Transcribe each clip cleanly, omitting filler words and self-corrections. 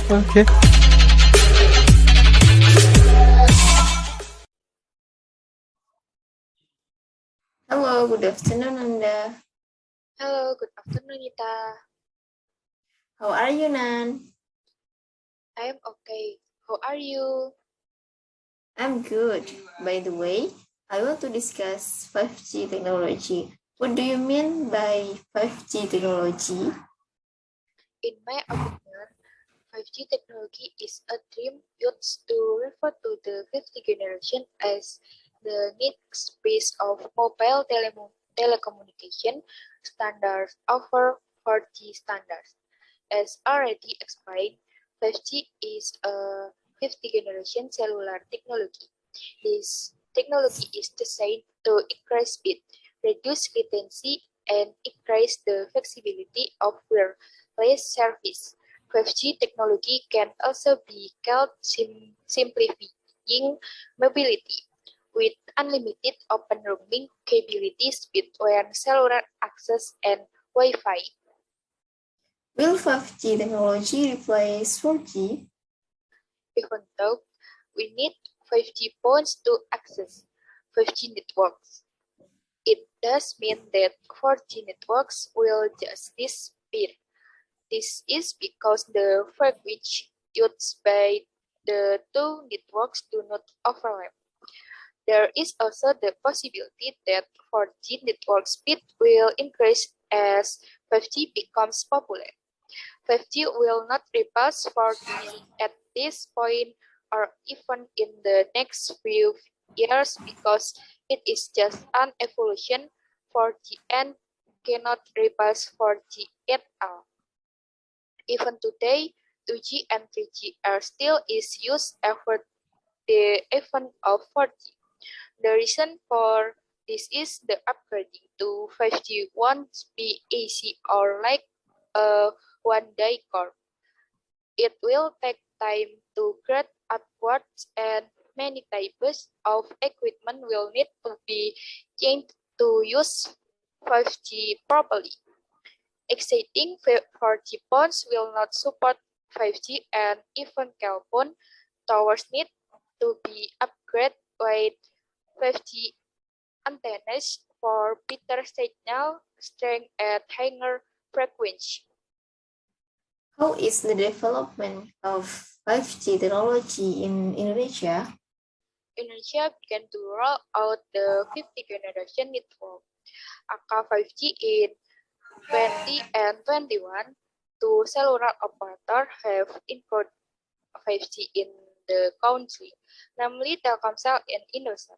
Okay. Hello, good afternoon, Nanda. Hello, good afternoon, Nita. How are you, Nan? I am okay. How are you? I'm good. By the way, I want to discuss 5G technology. What do you mean by 5G technology? In my opinion, 5G technology is a term used to refer to the fifth generation as the next phase of mobile telecommunication standards over 4G standards. As already explained, 5G is a fifth generation cellular technology. This technology is designed to increase speed, reduce latency, and increase the flexibility of wireless service. 5G technology can also be called simplifying mobility, with unlimited open roaming capabilities between cellular access and Wi-Fi. Will 5G technology replace 4G? Even though we need 5G phones to access 5G networks, it does mean that 4G networks will just disappear. This is because the frequency used by the two networks do not overlap. There is also the possibility that 4G network speed will increase as 5G becomes popular. 5G will not replace 4G at this point or even in the next few years because it is just an evolution. 4G and cannot replace 4G at all. Even today, 2G and 3G are still is used after the advent of 4G. The reason for this is the upgrading to 5G won't be easy or like a one-day course. It will take time to grade upwards and many types of equipment will need to be changed to use 5G properly. Existing 4G phones will not support 5G and even cell towers need to be upgraded with 5G antennas for better signal strength at higher frequency. How is the development of 5G technology in Indonesia? Indonesia began to roll out the 50th generation network, aka 5G in 20 and 21. Two cellular operators have included 5G in the country, namely Telkomsel and Indosat.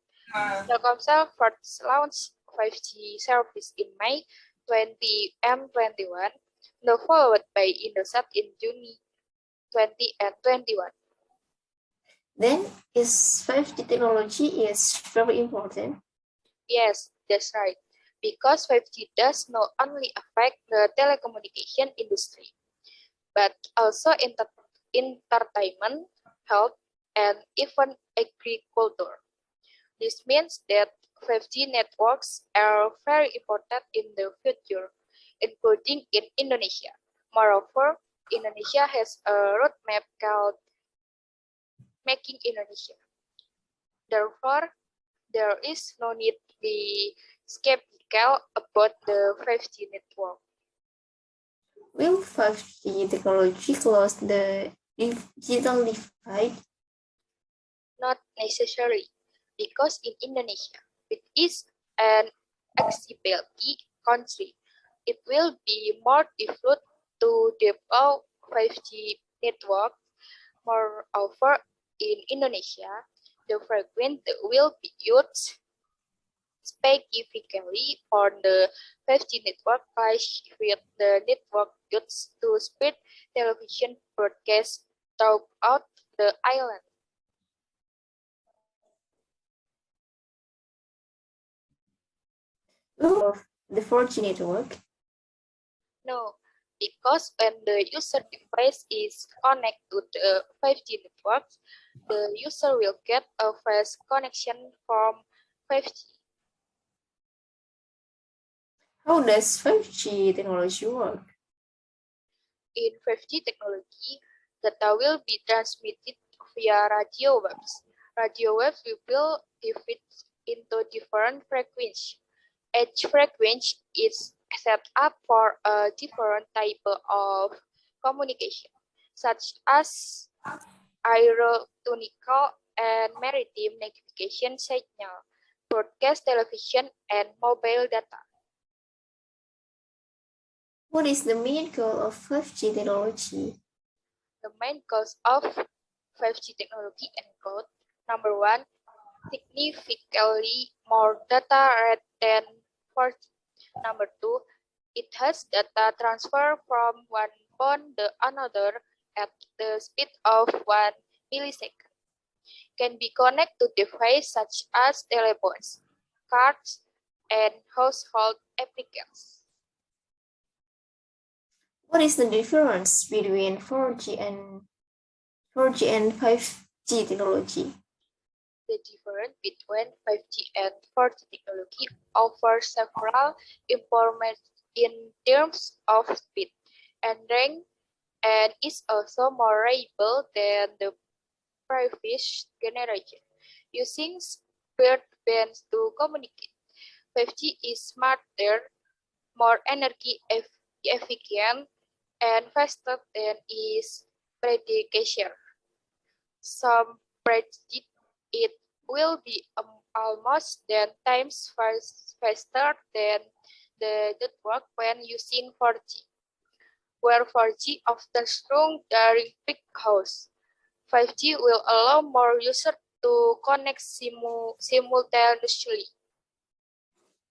Telkomsel first launched 5G service in May 2021, now followed by Indosat in June 2021. Then, is 5G technology is very important? Yes, that's right. Because 5G does not only affect the telecommunication industry, but also entertainment, health, and even agriculture. This means that 5G networks are very important in the future, including in Indonesia. Moreover, Indonesia has a roadmap called Making Indonesia. Therefore, there is no need to be skeptical about the 5G network. Will 5G technology close the digital divide? Not necessarily, because in Indonesia, it is an accessibility country. It will be more difficult to deploy 5G network. Moreover, in Indonesia, the frequency will be used specifically for the 5G network clash with the network used to spread television broadcast throughout the island. Will the 4G network? No, because when the user device is connected to the 5G network, the user will get a fast connection from 5G. How does 5G technology work? In 5G technology, Data will be transmitted via radio waves. Radio waves will be divided into different frequencies. Each frequency is set up for a different type of communication, such as aeronautical and maritime navigation signal, broadcast television, and mobile data. What is the main goal of 5G technology? The main goals of 5G technology include: number one, significantly more data rate than 4G. Number two, it has data transfer from one phone to another at the speed of 1 millisecond. Can be connected to devices such as telephones, cards, and household appliances. What is the difference between 4G and 5G technology? The difference between 5G and 4G technology offers several improvements in terms of speed and range, and is also more reliable than the previous generation, using speed bands to communicate. 5G is smarter, more energy efficient, and faster than its predecessor. Some predict it will be almost 10 times faster than the network when using 4G, where 4G often strong during peak hours. 5G will allow more users to connect simultaneously.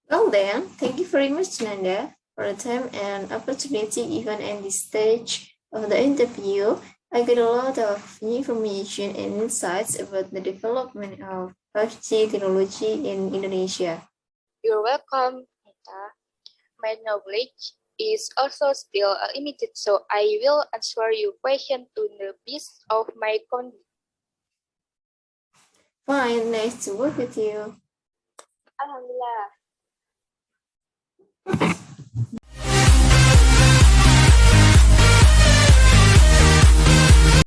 Well then, thank you very much, Nanda, for the time and opportunity given at this stage of the interview. I got a lot of new information and insights about the development of 5G technology in Indonesia. You're welcome, Nita. My knowledge is also still limited, so I will answer your question to the best of my convenience. Fine, nice to work with you. Alhamdulillah.